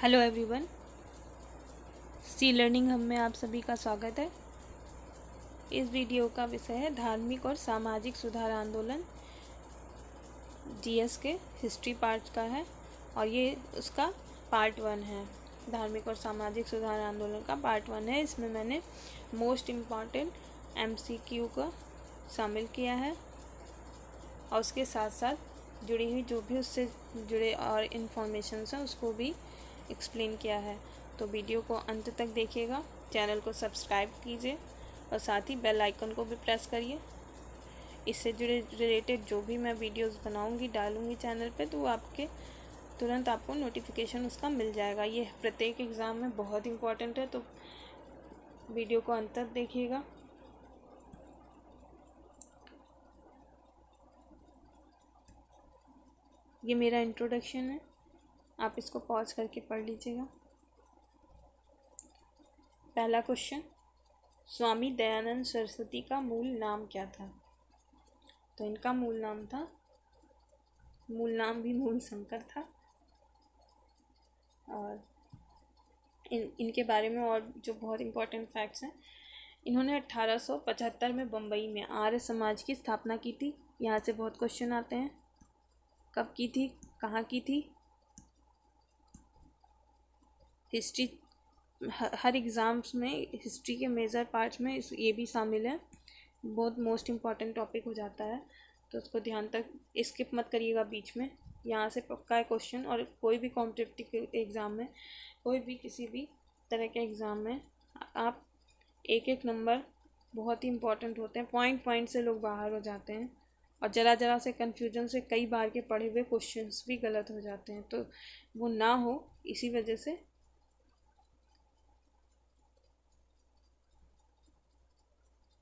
Hello everyone, सी learning हम में आप सभी का स्वागत है। इस वीडियो का विषय है धार्मिक और सामाजिक सुधार आंदोलन। जीएस के हिस्ट्री पार्ट का है और ये उसका पार्ट 1 है। धार्मिक और सामाजिक सुधार आंदोलन का पार्ट 1 है। इसमें मैंने मोस्ट इम्पॉर्टेंट एमसीक्यू को शामिल किया है और उसके साथ साथ जुड़ी हुई जो भी उससे जुड़े और इन्फॉर्मेशंस हैं उसको भी एक्सप्लेन किया है। तो वीडियो को अंत तक देखिएगा, चैनल को सब्सक्राइब कीजिए और साथ ही बेल आइकन को भी प्रेस करिए। इससे जुड़े रिलेटेड जो भी मैं वीडियोस बनाऊंगी डालूंगी चैनल पे तो आपके तुरंत आपको नोटिफिकेशन उसका मिल जाएगा। ये प्रत्येक एग्ज़ाम में बहुत इम्पोर्टेंट है, तो वीडियो को अंत तक देखिएगा। ये मेरा इंट्रोडक्शन है, आप इसको पॉज करके पढ़ लीजिएगा। पहला क्वेश्चन, स्वामी दयानंद सरस्वती का मूल नाम क्या था? तो इनका मूल नाम भी मूल शंकर था। और इनके बारे में और जो बहुत इम्पोर्टेंट फैक्ट्स हैं, इन्होंने 1875 में बम्बई में आर्य समाज की स्थापना की थी। यहाँ से बहुत क्वेश्चन आते हैं, कब की थी, कहाँ की थी। हिस्ट्री हर एग्ज़ाम्स में हिस्ट्री के मेजर पार्ट्स में ये भी शामिल है। बहुत मोस्ट इम्पॉर्टेंट टॉपिक हो जाता है, तो उसको ध्यान तक स्किप मत करिएगा बीच में। यहाँ से पक्का है क्वेश्चन। और कोई भी कॉम्पिटिटिव एग्ज़ाम में, कोई भी किसी भी तरह के एग्ज़ाम में आप एक एक नंबर बहुत ही इम्पोर्टेंट होते हैं। पॉइंट पॉइंट से लोग बाहर हो जाते हैं और ज़रा ज़रा से कन्फ्यूजन से कई बार के पढ़े हुए क्वेश्चंस भी गलत हो जाते हैं। तो वो ना हो, इसी वजह से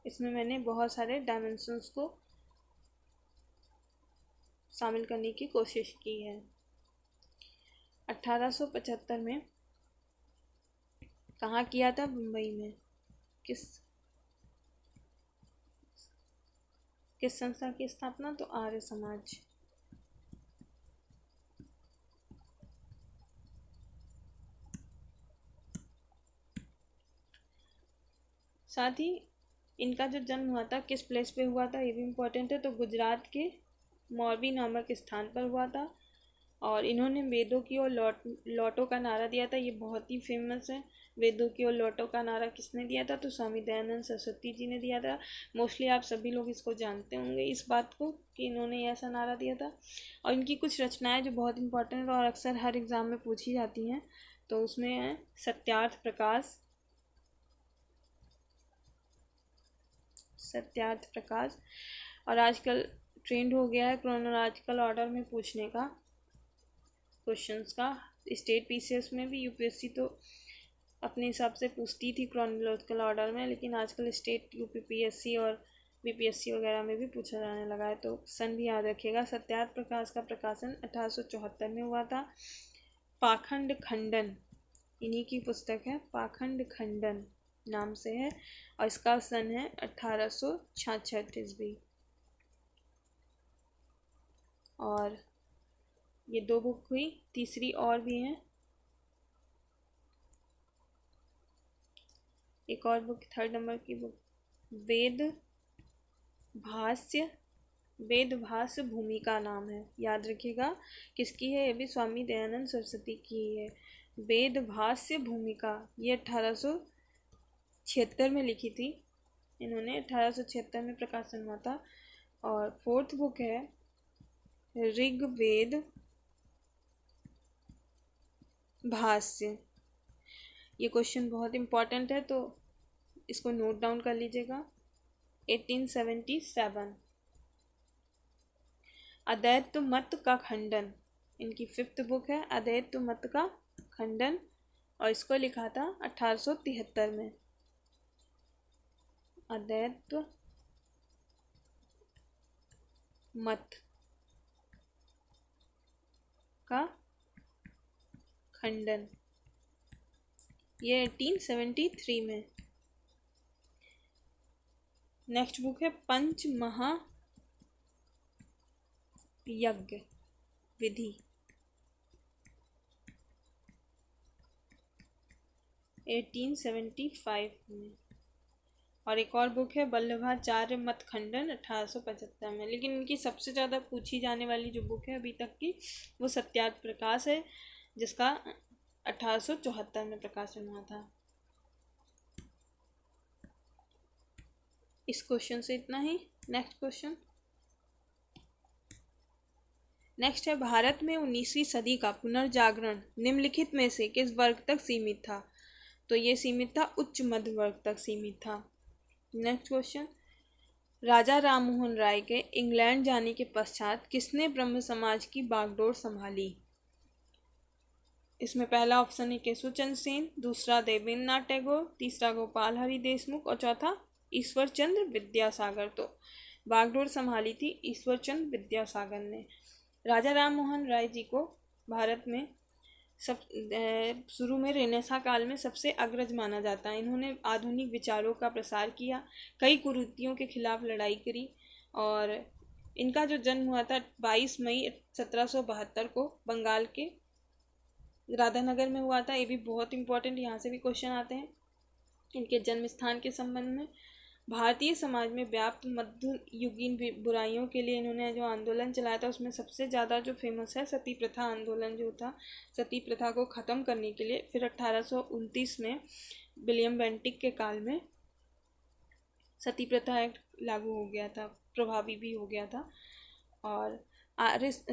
इसमें मैंने बहुत सारे डायमेंशंस को शामिल करने की कोशिश की है। 1875 में कहाँ किया था? मुंबई में। किस किस संस्था की स्थापना? तो आर्य समाज। साथ ही इनका जो जन्म हुआ था किस प्लेस पे हुआ था ये भी इम्पोर्टेंट है। तो गुजरात के मोरबी नामक स्थान पर हुआ था। और इन्होंने वेदों की ओर लौटो का नारा दिया था। ये बहुत ही फेमस है। वेदों की ओर लौटो का नारा किसने दिया था? तो स्वामी दयानंद सरस्वती जी ने दिया था। मोस्टली आप सभी लोग इसको जानते होंगे, इस बात को कि इन्होंने ऐसा नारा दिया था। और इनकी कुछ रचनाएं जो बहुत इंपॉर्टेंट और अक्सर हर एग्ज़ाम में पूछी जाती हैं, तो उसमें है सत्यार्थ प्रकाश। सत्यार्थ प्रकाश। और आजकल ट्रेंड हो गया है क्रोनोलॉजिकल ऑर्डर में पूछने का, क्वेश्चंस का। स्टेट पीसीएस में भी यूपीएससी तो अपने हिसाब से पूछती थी क्रोनोलॉजिकल ऑर्डर में, लेकिन आजकल स्टेट यूपीपीएससी और बीपीएससी वगैरह में भी पूछा जाने लगा है। तो सन भी याद रखिएगा। सत्यार्थ प्रकाश का प्रकाशन 1874 में हुआ था। पाखंड खंडन इन्हीं की पुस्तक है, पाखंड खंडन नाम से है। और इसका सन है 1866 ईस्वी। और ये 2 बुक हुई, तीसरी और भी हैं। एक और बुक 3rd नंबर की बुक, वेद भाष्य। वेद भाष्य भूमिका नाम है, याद रखिएगा किसकी है। ये भी स्वामी दयानंद सरस्वती की है। वेद भाष्य भूमिका, ये 1876 में लिखी थी इन्होंने। 1876 में प्रकाशन हुआ था। और 4th बुक है ऋग्वेद भाष्य। ये क्वेश्चन बहुत इम्पोर्टेंट है, तो इसको नोट डाउन कर लीजिएगा। 1877। अद्वैत मत का खंडन, इनकी 5th बुक है अद्वैत मत का खंडन। और इसको लिखा था 1873 में। अद्वैत मत का खंडन, ये 1873 में। नेक्स्ट बुक है पंच महायज्ञ विधि। 1875 में। और एक और बुक है वल्लभाचार्य मत खंडन 1875 में। लेकिन इनकी सबसे ज़्यादा पूछी जाने वाली जो बुक है अभी तक की वो सत्यार्थ प्रकाश है, जिसका 1874 में प्रकाशन हुआ था। इस क्वेश्चन से इतना ही। Next question. नेक्स्ट है भारत में 19वीं सदी का पुनर्जागरण निम्नलिखित में से किस वर्ग तक सीमित था? तो ये सीमित था उच्च मध्य वर्ग तक सीमित था। Next question. राजा राममोहन राय के इंग्लैंड जाने के पश्चात किसने ब्रह्म समाज की बागडोर संभाली? इसमें पहला ऑप्शन है केशवचंद्र सेन, दूसरा देवेंद्र नाथ टैगोर, तीसरा गोपाल हरि देशमुख और चौथा ईश्वर चंद्र विद्यासागर। तो बागडोर संभाली थी ईश्वर चंद्र विद्यासागर ने। राजा राममोहन राय जी को भारत में शुरू में रेनेसां काल में सबसे अग्रज माना जाता है। इन्होंने आधुनिक विचारों का प्रसार किया, कई कुरीतियों के खिलाफ लड़ाई करी और इनका जो जन्म हुआ था 22 मई 1772 को बंगाल के राधानगर में हुआ था। ये भी बहुत इंपॉर्टेंट, यहाँ से भी क्वेश्चन आते हैं इनके जन्म स्थान के संबंध में। भारतीय समाज में व्याप्त मध्ययुगीन बुराइयों के लिए इन्होंने जो आंदोलन चलाया था उसमें सबसे ज़्यादा जो फेमस है सती प्रथा आंदोलन जो था। सती प्रथा को ख़त्म करने के लिए फिर 1829 में विलियम बेंटिक के काल में सती प्रथा एक्ट लागू हो गया था, प्रभावी भी हो गया था। और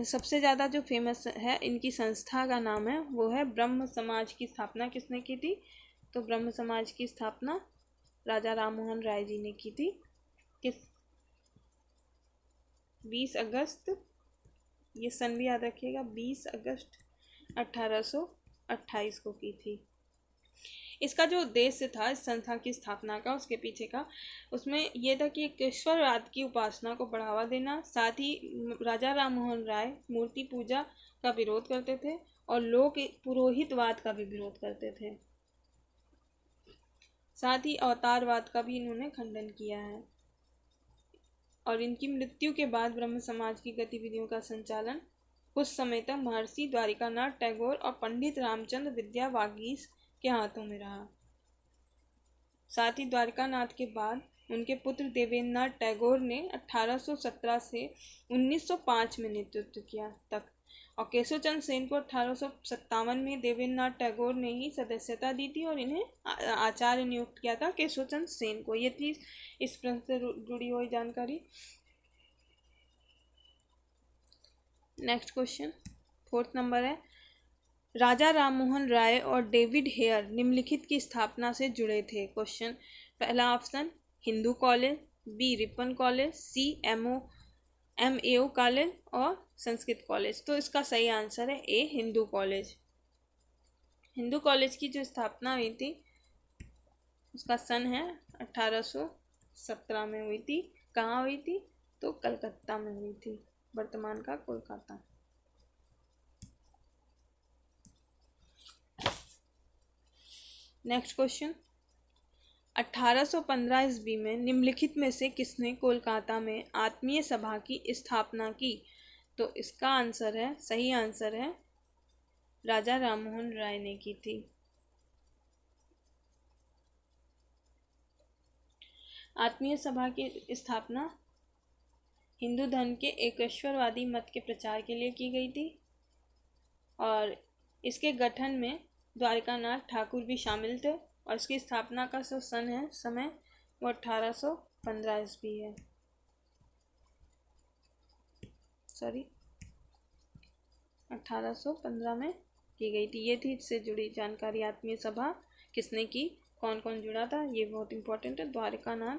सबसे ज़्यादा जो फेमस है इनकी संस्था का नाम है वो है ब्रह्म समाज की स्थापना किसने की थी? तो ब्रह्म समाज की स्थापना राजा राममोहन राय जी ने की थी। किस 20 अगस्त, ये सन भी याद रखिएगा, 20 अगस्त 1828 को की थी। इसका जो उद्देश्य था इस संस्था की स्थापना का, उसके पीछे का, उसमें यह था कि ईश्वरवाद की उपासना को बढ़ावा देना। साथ ही राजा राममोहन राय मूर्ति पूजा का विरोध करते थे और लोक पुरोहितवाद का भी विरोध करते थे। साथ ही अवतारवाद का भी इन्होंने खंडन किया है। और इनकी मृत्यु के बाद ब्रह्म समाज की गतिविधियों का संचालन कुछ समय तक महर्षि द्वारिकानाथ टैगोर और पंडित रामचंद्र विद्यावागीश के हाथों में रहा। साथ ही द्वारिकानाथ के बाद उनके पुत्र देवेंद्र नाथ टैगोर ने 1817 से 1905 में नेतृत्व किया तक। और केशवचंद्र सेन को 1857 में देवेंद्र नाथ टैगोर ने ही सदस्यता दी थी और इन्हें आचार्य नियुक्त किया था केशवचंद्र सेन को। ये थी इस प्रश्न से जुड़ी हुई जानकारी। नेक्स्ट क्वेश्चन 4th नंबर है, राजा राममोहन राय और डेविड हेयर निम्नलिखित की स्थापना से जुड़े थे। क्वेश्चन पहला option Hindu college, B Ripon college, C MAO college और संस्कृत कॉलेज। तो इसका सही आंसर है A Hindu college. Hindu college की जो स्थापना हुई थी उसका सन है 1817 में हुई थी। कहाँ हुई थी? तो कलकत्ता में हुई थी, वर्तमान का कोलकाता। नेक्स्ट क्वेश्चन 1815 ईस्वी में निम्नलिखित में से किसने कोलकाता में आत्मीय सभा की स्थापना की? तो इसका आंसर है, सही आंसर है, राजा राममोहन राय ने की थी। आत्मीय सभा की स्थापना हिंदू धर्म के एकेश्वरवादी मत के प्रचार के लिए की गई थी और इसके गठन में द्वारिकानाथ ठाकुर भी शामिल थे। और इसकी स्थापना का जो सन है समय वो 1815 ईस्वी है, 1815 में की गई थी। ये थी इससे जुड़ी जानकारी। आत्मीय सभा किसने की, कौन कौन जुड़ा था, ये बहुत इंपॉर्टेंट है। द्वारिकानाथ,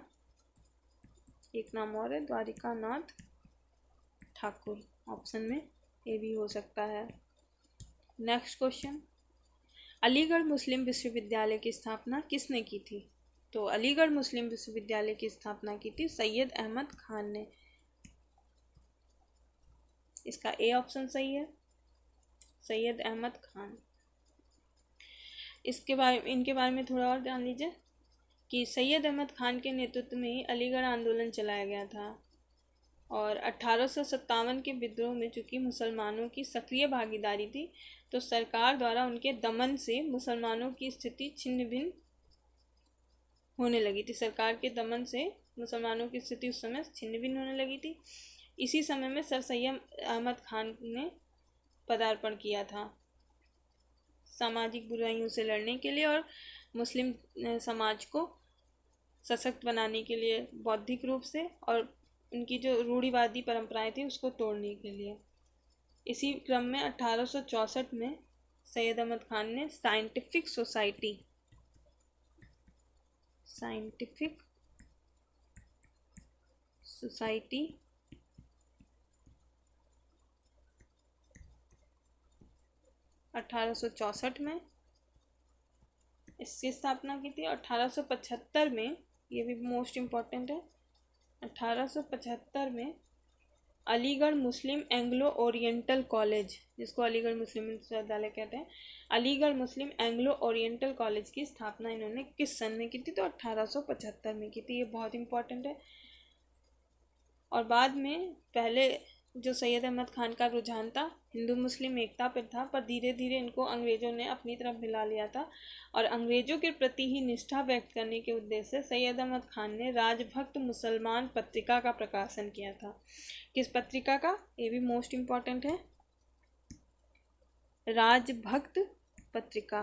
एक नाम और है द्वारिकानाथ ठाकुर, ऑप्शन में ये भी हो सकता है। नेक्स्ट क्वेश्चन, अलीगढ़ मुस्लिम विश्वविद्यालय की स्थापना किसने की थी? तो अलीगढ़ मुस्लिम विश्वविद्यालय की स्थापना की थी सैयद अहमद खान ने। इसका ए ऑप्शन सही है, सैयद अहमद खान। इनके बारे में थोड़ा और जान लीजिए कि सैयद अहमद खान के नेतृत्व में ही अलीगढ़ आंदोलन चलाया गया था। और 1857 के विद्रोह में चूंकि मुसलमानों की सक्रिय भागीदारी थी, तो सरकार द्वारा उनके दमन से मुसलमानों की स्थिति छिन्न भिन्न होने लगी थी। सरकार के दमन से मुसलमानों की स्थिति उस समय छिन्न भिन्न होने लगी थी। इसी समय में सर सैयद अहमद खान ने पदार्पण किया था सामाजिक बुराइयों से लड़ने के लिए और मुस्लिम समाज को सशक्त बनाने के लिए, बौद्धिक रूप से, और उनकी जो रूढ़िवादी परंपराएं थी उसको तोड़ने के लिए। इसी क्रम में 1864 में सैयद अहमद खान ने साइंटिफिक सोसाइटी 1864 में इसकी स्थापना की थी। 1875 में, ये भी मोस्ट इम्पॉर्टेंट है, 1875 में अलीगढ़ मुस्लिम एंग्लो ओरिएंटल कॉलेज, जिसको अलीगढ़ मुस्लिम विश्वविद्यालय कहते हैं, अलीगढ़ मुस्लिम एंग्लो ओरिएंटल कॉलेज की स्थापना इन्होंने किस सन में की थी? तो 1875 में की थी। ये बहुत इम्पोर्टेंट है। और बाद में पहले जो सैयद अहमद खान का रुझान था हिंदू मुस्लिम एकता पर था, पर धीरे धीरे इनको अंग्रेज़ों ने अपनी तरफ मिला लिया था और अंग्रेज़ों के प्रति ही निष्ठा व्यक्त करने के उद्देश्य से सैयद अहमद खान ने राजभक्त मुसलमान पत्रिका का प्रकाशन किया था। किस पत्रिका का? ये भी मोस्ट इम्पॉर्टेंट है, राजभक्त पत्रिका।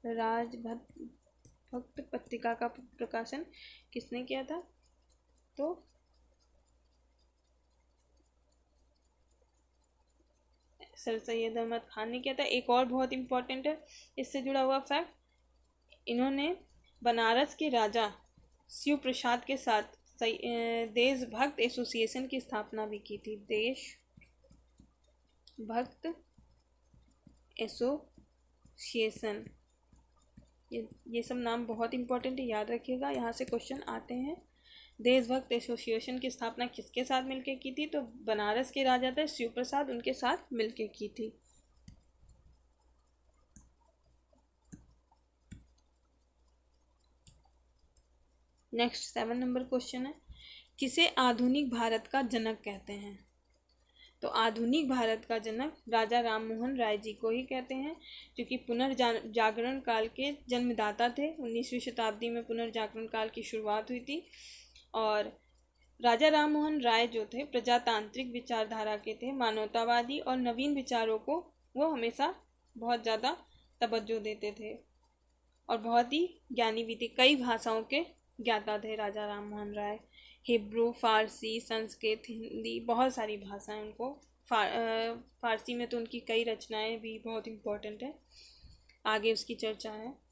राजभक्त पत्रिका का प्रकाशन किसने किया था? तो सर सैयद अहमद खान ने किया था। एक और बहुत इम्पोर्टेंट है इससे जुड़ा हुआ फैक्ट, इन्होंने बनारस के राजा शिव प्रसाद के साथ देशभक्त एसोसिएशन की स्थापना भी की थी। देशभक्त एसोसिएशन, ये सब नाम बहुत इम्पोर्टेंट है, याद रखिएगा, यहाँ से क्वेश्चन आते हैं। देशभक्त एसोसिएशन की स्थापना किसके साथ मिलकर की थी? तो बनारस के राजा थे शिव प्रसाद, उनके साथ मिलकर की थी। नेक्स्ट 7 नंबर क्वेश्चन है, किसे आधुनिक भारत का जनक कहते हैं? तो आधुनिक भारत का जनक राजा राम मोहन राय जी को ही कहते हैं, क्योंकि पुनर्जागरण काल के जन्मदाता थे। 19वीं शताब्दी में पुनर्जागरण काल की शुरुआत हुई थी और राजा राम मोहन राय जो थे प्रजातांत्रिक विचारधारा के थे, मानवतावादी और नवीन विचारों को वो हमेशा बहुत ज़्यादा तवज्जो देते थे और बहुत ही ज्ञानी भी थे। कई भाषाओं के ज्ञाता थे राजा राम मोहन राय, हिब्रू, फारसी, संस्कृत, हिंदी, बहुत सारी भाषाएं उनको। फारसी में तो उनकी कई रचनाएं भी बहुत इम्पोर्टेंट है, आगे उसकी चर्चा है।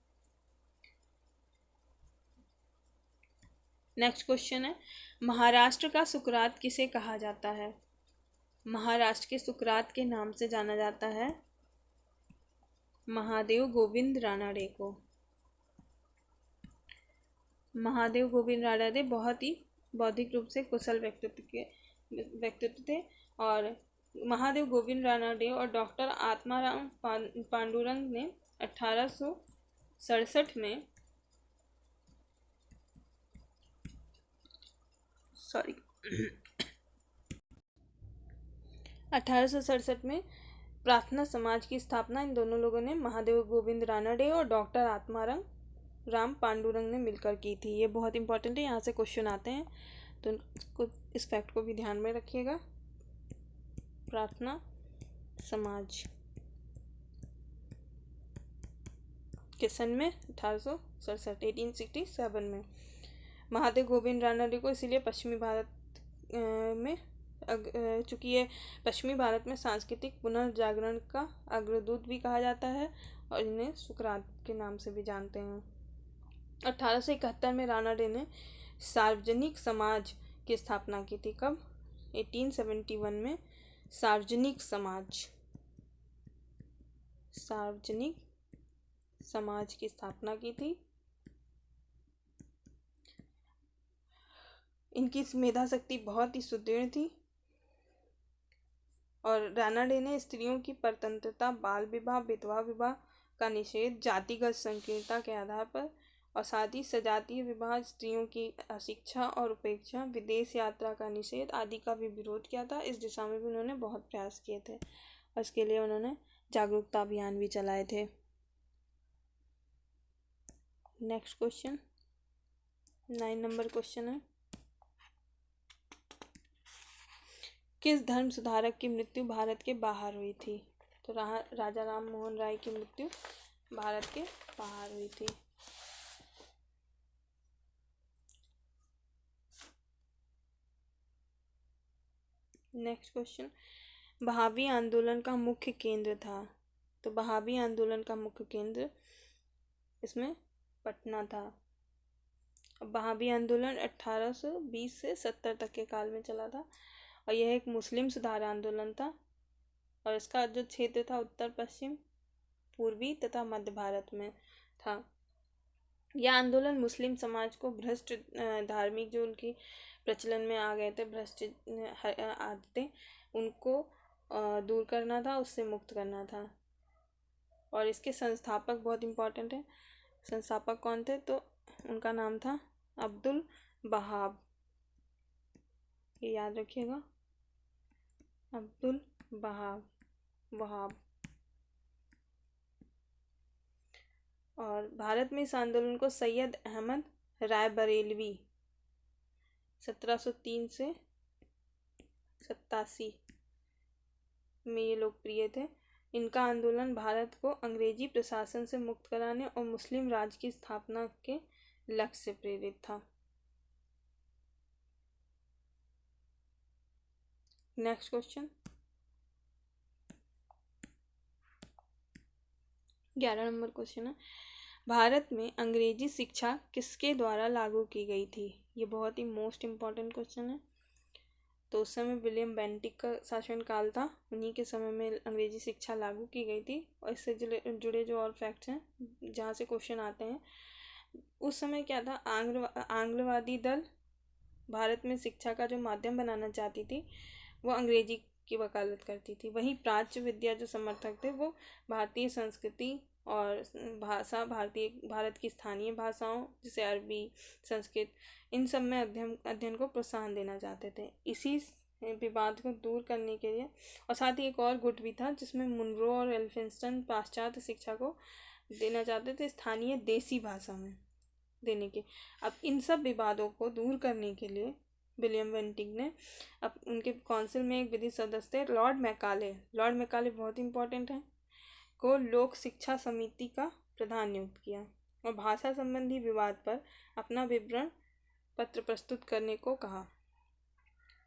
नेक्स्ट क्वेश्चन है, महाराष्ट्र का सुकरात किसे कहा जाता है? महाराष्ट्र के सुकरात के नाम से जाना जाता है महादेव गोविंद रानडे को। महादेव गोविंद रानडे बहुत ही बौद्धिक रूप से कुशल व्यक्तित्व थे और महादेव गोविंद रानडे और डॉक्टर आत्माराम पांडुरंग ने 1867 में 1867 में प्रार्थना समाज की स्थापना इन दोनों लोगों ने, महादेव गोविंद रानडे और डॉक्टर आत्माराम पांडुरंग ने मिलकर की थी। ये बहुत इंपॉर्टेंट है, यहाँ से क्वेश्चन आते हैं तो इस फैक्ट को भी ध्यान में रखिएगा। प्रार्थना समाज किस सन में? 1867 में। महादेव गोविंद रानडे को इसीलिए पश्चिमी भारत में, चूँकि ये पश्चिमी भारत में सांस्कृतिक पुनर्जागरण का अग्रदूत भी कहा जाता है और इन्हें सुकरात के नाम से भी जानते हैं। 1871 में रानडे ने सार्वजनिक समाज की स्थापना की थी। कब? 1871 में सार्वजनिक समाज की स्थापना की थी। इनकी मेधा शक्ति बहुत ही सुदृढ़ थी और रानडे ने स्त्रियों की परतंत्रता, बाल विवाह, विधवा विवाह का निषेध, जातिगत संकीर्णता के आधार पर और साथ ही सजातीय विवाह, स्त्रियों की अशिक्षा और उपेक्षा, विदेश यात्रा का निषेध आदि का भी विरोध किया था। इस दिशा में भी उन्होंने बहुत प्रयास किए थे और इसके लिए उन्होंने जागरूकता अभियान भी चलाए थे। नेक्स्ट क्वेश्चन 9 नंबर क्वेश्चन है, किस धर्म सुधारक की मृत्यु भारत के बाहर हुई थी? तो राजा राम मोहन राय की मृत्यु भारत के बाहर हुई थी। नेक्स्ट क्वेश्चन, बहावी आंदोलन का मुख्य केंद्र था? तो बहावी आंदोलन का मुख्य केंद्र इसमें पटना था। बहावी आंदोलन 1820 से 70 तक के काल में चला था और यह एक मुस्लिम सुधार आंदोलन था और इसका जो क्षेत्र था उत्तर पश्चिम, पूर्वी तथा मध्य भारत में था। यह आंदोलन मुस्लिम समाज को भ्रष्ट धार्मिक जो उनकी प्रचलन में आ गए थे भ्रष्ट आदतें, उनको दूर करना था, उससे मुक्त करना था। और इसके संस्थापक बहुत इम्पोर्टेंट है। संस्थापक कौन थे? तो उनका नाम था अब्दुल वहाब, ये याद रखिएगा, अब्दुल वहाब। और भारत में इस आंदोलन को सैयद अहमद राय बरेलवी 1703 से 87 में ये लोकप्रिय थे। इनका आंदोलन भारत को अंग्रेजी प्रशासन से मुक्त कराने और मुस्लिम राज की स्थापना के लक्ष्य से प्रेरित था। नेक्स्ट क्वेश्चन 11 नंबर क्वेश्चन है, भारत में अंग्रेजी शिक्षा किसके द्वारा लागू की गई थी? ये बहुत ही मोस्ट इम्पॉर्टेंट क्वेश्चन है। तो उस समय विलियम बेंटिक का शासनकाल था, उन्हीं के समय में अंग्रेजी शिक्षा लागू की गई थी। और इससे जुड़े जो और फैक्ट्स हैं जहाँ से क्वेश्चन आते हैं, उस समय क्या था, आंग्लवादी दल भारत में शिक्षा का जो माध्यम बनाना चाहती थी वो अंग्रेजी की वकालत करती थी। वहीं प्राच्य विद्या जो समर्थक थे वो भारतीय संस्कृति और भाषा, भारत की स्थानीय भाषाओं जैसे अरबी, संस्कृत, इन सब में अध्ययन को प्रोत्साहन देना चाहते थे। इसी विवाद को दूर करने के लिए, और साथ ही एक और गुट भी था जिसमें मुनरो और एल्फिंस्टन पाश्चात्य शिक्षा को देना चाहते थे स्थानीय देसी भाषा में देने के। अब इन सब विवादों को दूर करने के लिए विलियम बेंटिक ने अब उनके काउंसिल में एक विधि सदस्य थे लॉर्ड मैकाले बहुत इंपॉर्टेंट है, को लोक शिक्षा समिति का प्रधान नियुक्त किया और भाषा संबंधी विवाद पर अपना विवरण पत्र प्रस्तुत करने को कहा।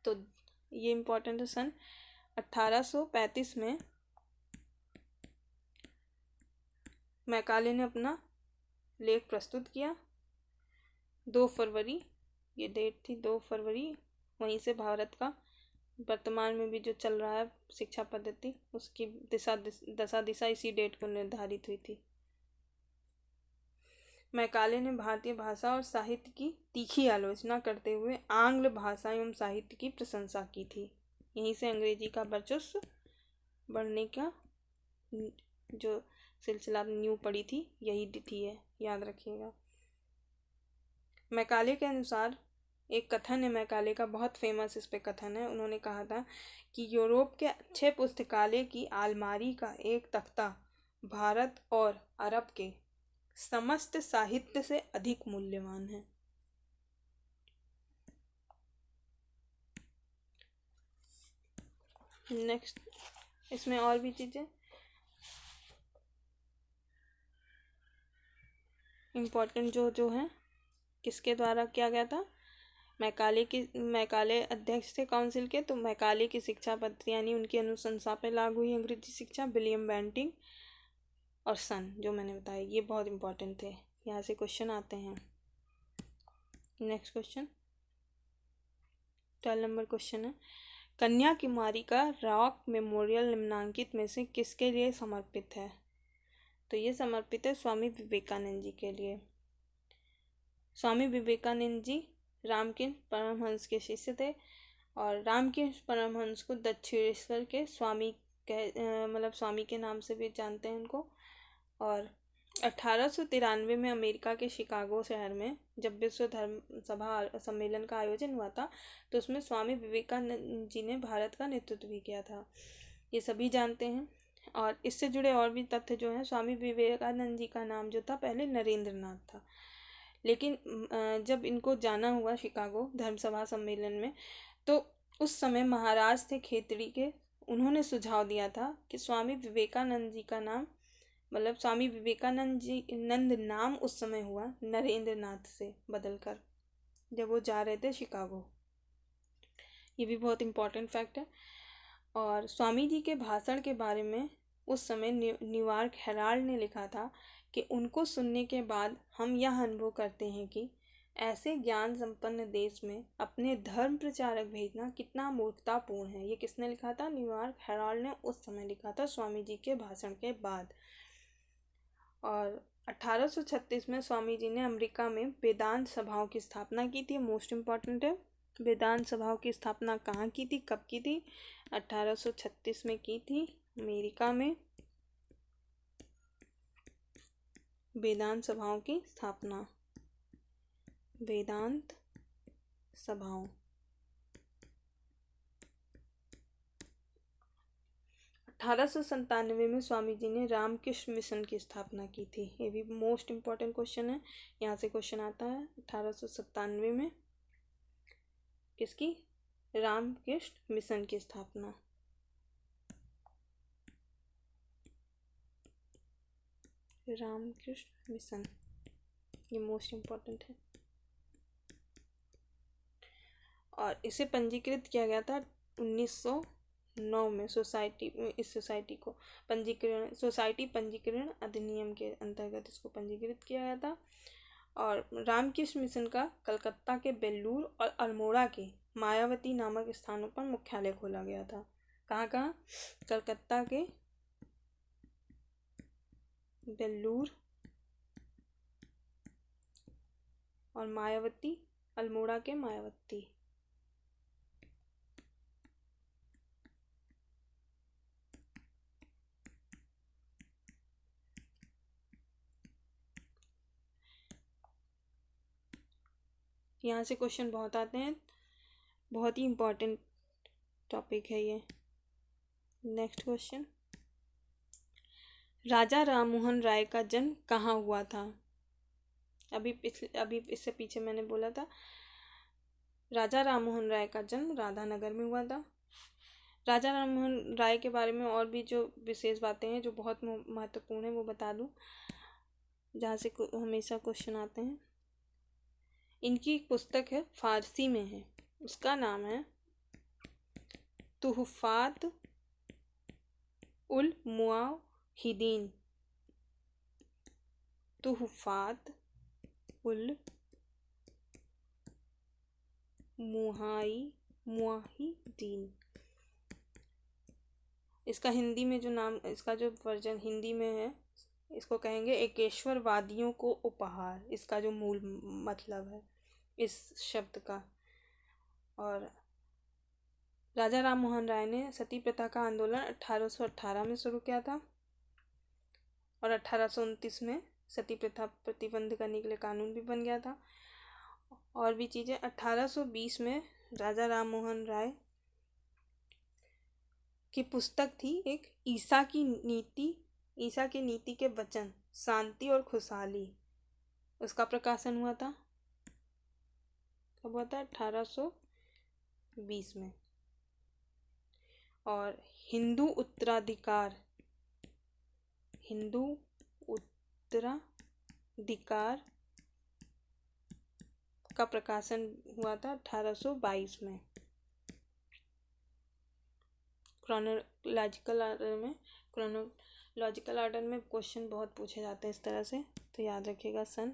तो ये इम्पोर्टेंट है। सन 1835 में मैकाले ने अपना लेख प्रस्तुत किया। 2 फरवरी ये डेट थी, 2 फरवरी। वहीं से भारत का वर्तमान में भी जो चल रहा है शिक्षा पद्धति, उसकी दिशा इसी डेट को निर्धारित हुई थी। मैकाले ने भारतीय भाषा और साहित्य की तीखी आलोचना करते हुए आंग्ल भाषा एवं साहित्य की प्रशंसा की थी। यहीं से अंग्रेजी का वर्चस्व बढ़ने का जो सिलसिला नींव पड़ी थी यही तिथि है, याद रखिएगा। मैकाले के अनुसार एक कथन है, मैकाले का बहुत फेमस इस पे कथन है। उन्होंने कहा था कि यूरोप के अच्छे पुस्तकालय की अलमारी का एक तख्ता भारत और अरब के समस्त साहित्य से अधिक मूल्यवान है। नेक्स्ट, इसमें और भी चीजें इम्पोर्टेंट जो है किसके द्वारा किया गया था? मैकाले अध्यक्ष थे काउंसिल के। तो मैकाले की शिक्षा पद्धति यानी उनकी अनुशंसा पे लागू हुई अंग्रेजी शिक्षा। विलियम बेंटिक और सन जो मैंने बताया ये बहुत इंपॉर्टेंट थे, यहाँ से क्वेश्चन आते हैं। नेक्स्ट क्वेश्चन 12 नंबर क्वेश्चन है, कन्याकुमारी का रॉक मेमोरियल निम्नांकित में से किसके लिए समर्पित है? तो ये समर्पित है स्वामी विवेकानंद जी के लिए। स्वामी विवेकानंद जी रामकृष्ण परमहंस के शिष्य थे और रामकृष्ण परमहंस को दक्षिणेश्वर के स्वामी स्वामी के नाम से भी जानते हैं उनको। और 1893 में अमेरिका के शिकागो शहर में जब विश्व धर्म सभा सम्मेलन का आयोजन हुआ था, तो उसमें स्वामी विवेकानंद जी ने भारत का नेतृत्व भी किया था। ये सभी जानते हैं। और इससे जुड़े और भी तथ्य जो हैं, स्वामी विवेकानंद जी का नाम जो था पहले नरेंद्र नाथ था, लेकिन जब इनको जाना हुआ शिकागो धर्म सभा सम्मेलन में, तो उस समय महाराज थे खेतड़ी के, उन्होंने सुझाव दिया था कि स्वामी विवेकानंद जी का नाम, मतलब स्वामी विवेकानंद जी नंद नाम उस समय हुआ नरेंद्र नाथ से बदलकर, जब वो जा रहे थे शिकागो। ये भी बहुत इम्पोर्टेंट फैक्ट है। और स्वामी जी के भाषण के बारे में उस समय न्यूयॉर्क हेराल्ड ने लिखा था कि उनको सुनने के बाद हम यह अनुभव करते हैं कि ऐसे ज्ञान संपन्न देश में अपने धर्म प्रचारक भेजना कितना मूर्खतापूर्ण है। ये किसने लिखा था? न्यूयॉर्क हेराल्ड ने उस समय लिखा था, स्वामी जी के भाषण के बाद। और 1836 में स्वामी जी ने अमेरिका में वेदांत सभाओं की स्थापना की थी। मोस्ट इम्पॉर्टेंट है, वेदांत सभाओं की स्थापना कहाँ की थी, कब की थी? 1836 में की थी, अमेरिका में वेदांत सभाओं की स्थापना। वेदांत सभाओं 1897 में स्वामी जी ने रामकृष्ण मिशन की स्थापना की थी। ये भी मोस्ट इम्पॉर्टेंट क्वेश्चन है, यहाँ से क्वेश्चन आता है। 1897 में किसकी? रामकृष्ण मिशन की स्थापना। रामकृष्ण मिशन, ये मोस्ट इम्पॉर्टेंट है। और इसे पंजीकृत किया गया था 1909 में सोसाइटी, इस सोसाइटी को पंजीकरण, सोसाइटी पंजीकरण अधिनियम के अंतर्गत इसको पंजीकृत किया गया था। और रामकृष्ण मिशन का कलकत्ता के बेल्लूर और अल्मोड़ा के मायावती नामक स्थानों पर मुख्यालय खोला गया था। कहाँ कहाँ? कलकत्ता के बेल्लूर और मायावती, अल्मोड़ा के मायावती। यहाँ से क्वेश्चन बहुत आते हैं, बहुत ही इम्पोर्टेंट टॉपिक है ये। नेक्स्ट क्वेश्चन, राजा राममोहन राय का जन्म कहाँ हुआ था? अभी इससे पीछे मैंने बोला था राजा राममोहन राय का जन्म राधानगर में हुआ था। राजा राममोहन राय के बारे में और भी जो विशेष बातें हैं जो बहुत महत्वपूर्ण है वो बता दूं, जहाँ से हमेशा क्वेश्चन आते हैं। इनकी एक पुस्तक है, फारसी में है, उसका नाम है तुहफात उल मुआहिदीन। तुहफात उल मुआहिदीन। इसका हिंदी में जो नाम, इसका जो वर्जन हिंदी में है, इसको कहेंगे एकेश्वर वादियों को उपहार, इसका जो मूल मतलब है इस शब्द का। और राजा राममोहन राय ने सती प्रथा का आंदोलन 1818 में शुरू किया था और 1829 में सती प्रथा प्रतिबंध करने के लिए कानून भी बन गया था। और भी चीज़ें, 1820 में राजा राममोहन राय की पुस्तक थी एक, ईसा की नीति के वचन, शांति और खुशहाली, उसका प्रकाशन हुआ था। कब हुआ था? 1820 में। और हिंदू उत्तराधिकार का प्रकाशन हुआ था 1822 में। क्रोनोलॉजिकल ऑर्डर में क्वेश्चन बहुत पूछे जाते हैं इस तरह से, तो याद रखिएगा सन।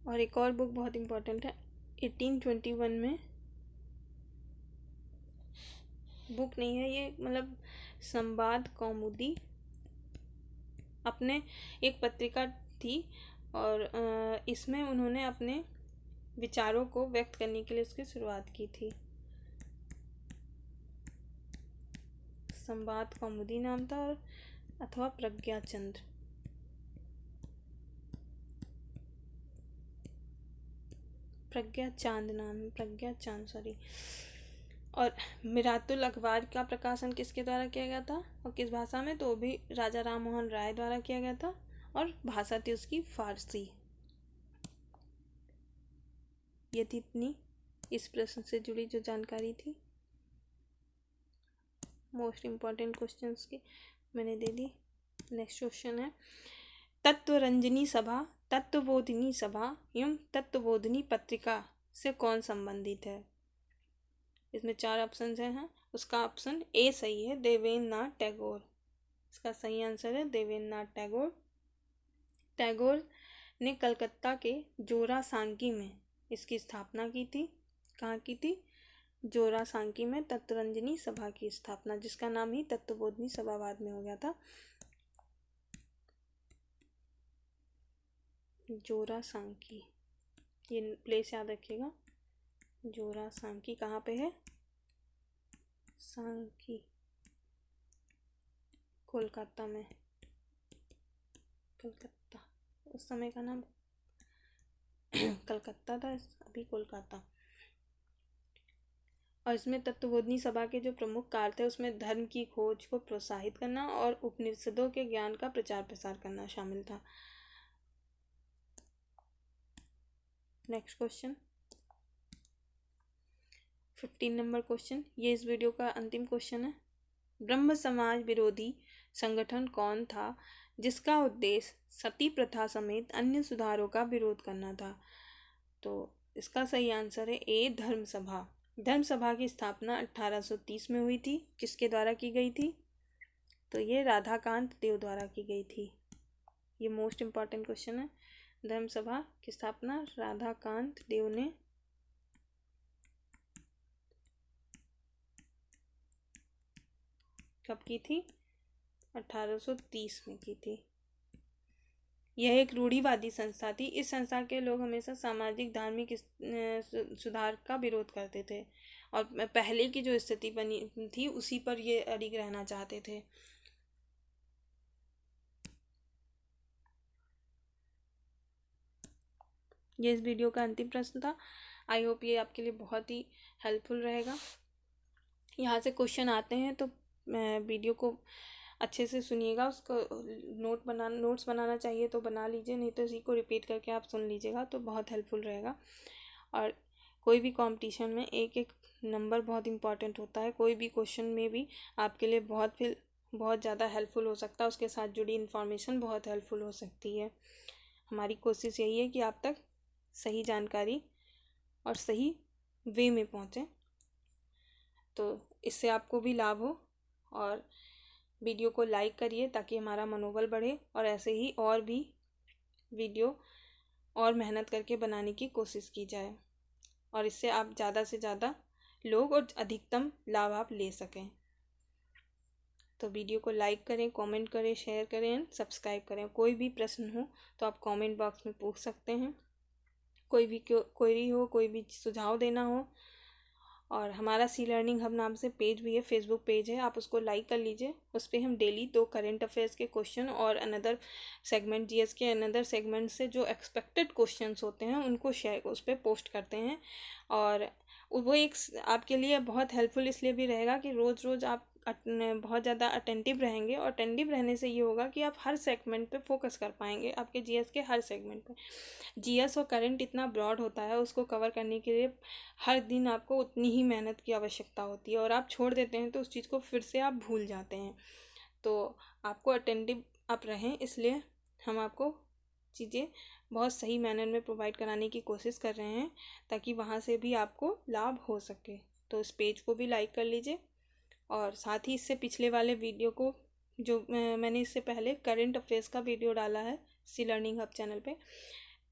और एक और बुक बहुत इम्पोर्टेंट है, 1821 में, बुक नहीं है ये, मतलब संवाद कौमुदी, अपने एक पत्रिका थी और इसमें उन्होंने अपने विचारों को व्यक्त करने के लिए इसकी शुरुआत की थी। संवाद कौमुदी नाम था, और अथवा प्रज्ञा चंद्र। प्रज्ञा चांद नाम है, प्रज्ञा चांद सॉरी। और मिरातुल अखबार का प्रकाशन किसके द्वारा किया गया था और किस भाषा में? तो भी राजा राम मोहन राय द्वारा किया गया था, और भाषा थी उसकी फारसी। ये थी इतनी इस प्रश्न से जुड़ी जो जानकारी थी। मोस्ट इम्पॉर्टेंट क्वेश्चंस की मैंने दे दी। नेक्स्ट क्वेश्चन है, तत्वरंजनी सभा, तत्वबोधिनी सभा एवं तत्वबोधिनी पत्रिका से कौन संबंधित है? इसमें 4 ऑप्शन हैं। उसका ऑप्शन ए सही है, देवेंद्रनाथ टैगोर। इसका सही आंसर है देवेंद्रनाथ टैगोर। टैगोर ने कलकत्ता के जोरासांकी में इसकी स्थापना की थी। कहाँ की थी? जोरासांकी में तत्वरंजनी सभा की स्थापना, जिसका नाम ही तत्वबोधिनी सभा बाद में हो गया था। जोरासांकी, ये प्लेस याद रखिएगा। जोरासांकी कहाँ पे है? सांकी, कोलकाता में। कलकत्ता उस समय का नाम कलकत्ता था, अभी कोलकाता। और इसमें तत्वबोधिनी सभा के जो प्रमुख कार्य थे उसमें धर्म की खोज को प्रोत्साहित करना और उपनिषदों के ज्ञान का प्रचार प्रसार करना शामिल था। नेक्स्ट क्वेश्चन, 15 नंबर क्वेश्चन, ये इस वीडियो का अंतिम क्वेश्चन है। ब्रह्म समाज विरोधी संगठन कौन था जिसका उद्देश्य सती प्रथा समेत अन्य सुधारों का विरोध करना था? तो इसका सही आंसर है ए, धर्म सभा। धर्म सभा की स्थापना 1830 में हुई थी। किसके द्वारा की गई थी? तो ये राधाकांत देव द्वारा की गई थी। ये मोस्ट इम्पॉर्टेंट क्वेश्चन है। धर्म सभा की स्थापना राधाकांत देव ने कब की थी? 1830 में की थी। यह एक रूढ़िवादी संस्था थी। इस संस्था के लोग हमेशा सामाजिक धार्मिक सुधार का विरोध करते थे, और पहले की जो स्थिति बनी थी उसी पर ये अडिग रहना चाहते थे। ये इस वीडियो का अंतिम प्रश्न था। आई होप ये आपके लिए बहुत ही हेल्पफुल रहेगा। यहाँ से क्वेश्चन आते हैं तो वीडियो को अच्छे से सुनिएगा। उसको नोट्स बनाना चाहिए तो बना लीजिए, नहीं तो इसी को रिपीट करके आप सुन लीजिएगा तो बहुत हेल्पफुल रहेगा। और कोई भी कंपटीशन में एक एक नंबर बहुत इंपॉर्टेंट होता है। कोई भी क्वेश्चन में भी आपके लिए बहुत ज़्यादा हेल्पफुल हो सकता है, उसके साथ जुड़ी इन्फॉर्मेशन बहुत हेल्पफुल हो सकती है। हमारी कोशिश यही है कि आप तक सही जानकारी और सही वे में पहुँचे, तो इससे आपको भी लाभ हो। और वीडियो को लाइक करिए ताकि हमारा मनोबल बढ़े, और ऐसे ही और भी वीडियो और मेहनत करके बनाने की कोशिश की जाए, और इससे आप ज़्यादा से ज़्यादा लोग और अधिकतम लाभ आप ले सकें। तो वीडियो को लाइक करें, कमेंट करें, शेयर करें एंड सब्सक्राइब करें। कोई भी प्रश्न हो तो आप कमेंट बॉक्स में पूछ सकते हैं। कोई भी क्वेरी हो, कोई भी सुझाव देना हो। और हमारा सी लर्निंग हब नाम से पेज भी है, फेसबुक पेज है, आप उसको लाइक कर लीजिए। उस पर हम डेली 2 करंट अफेयर्स के क्वेश्चन और अनदर सेगमेंट जीएस के अनदर सेगमेंट से जो एक्सपेक्टेड क्वेश्चंस होते हैं उनको शेयर उस पर पोस्ट करते हैं। और वो एक आपके लिए बहुत हेल्पफुल इसलिए भी रहेगा कि रोज़ रोज़ आप बहुत ज़्यादा अटेंटिव रहेंगे, और अटेंटिव रहने से ये होगा कि आप हर सेगमेंट पे फोकस कर पाएंगे, आपके जीएस के हर सेगमेंट पे। जीएस और करंट इतना ब्रॉड होता है, उसको कवर करने के लिए हर दिन आपको उतनी ही मेहनत की आवश्यकता होती है, और आप छोड़ देते हैं तो उस चीज़ को फिर से आप भूल जाते हैं। तो आपको अटेंटिव आप रहें, इसलिए हम आपको चीज़ें बहुत सही मैनर में प्रोवाइड कराने की कोशिश कर रहे हैं, ताकि वहाँ से भी आपको लाभ हो सके। तो इस पेज को भी लाइक कर लीजिए, और साथ ही इससे पिछले वाले वीडियो को जो मैंने इससे पहले करंट अफेयर्स का वीडियो डाला है सी लर्निंग हब चैनल पे,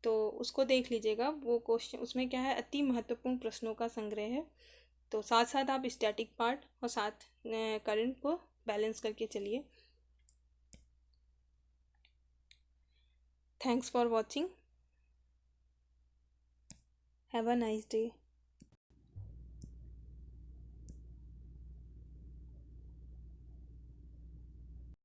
तो उसको देख लीजिएगा। वो क्वेश्चन उसमें क्या है, अति महत्वपूर्ण प्रश्नों का संग्रह है। तो साथ साथ आप स्टैटिक पार्ट और साथ करंट को बैलेंस करके चलिए। Thanks for watching, have a nice day.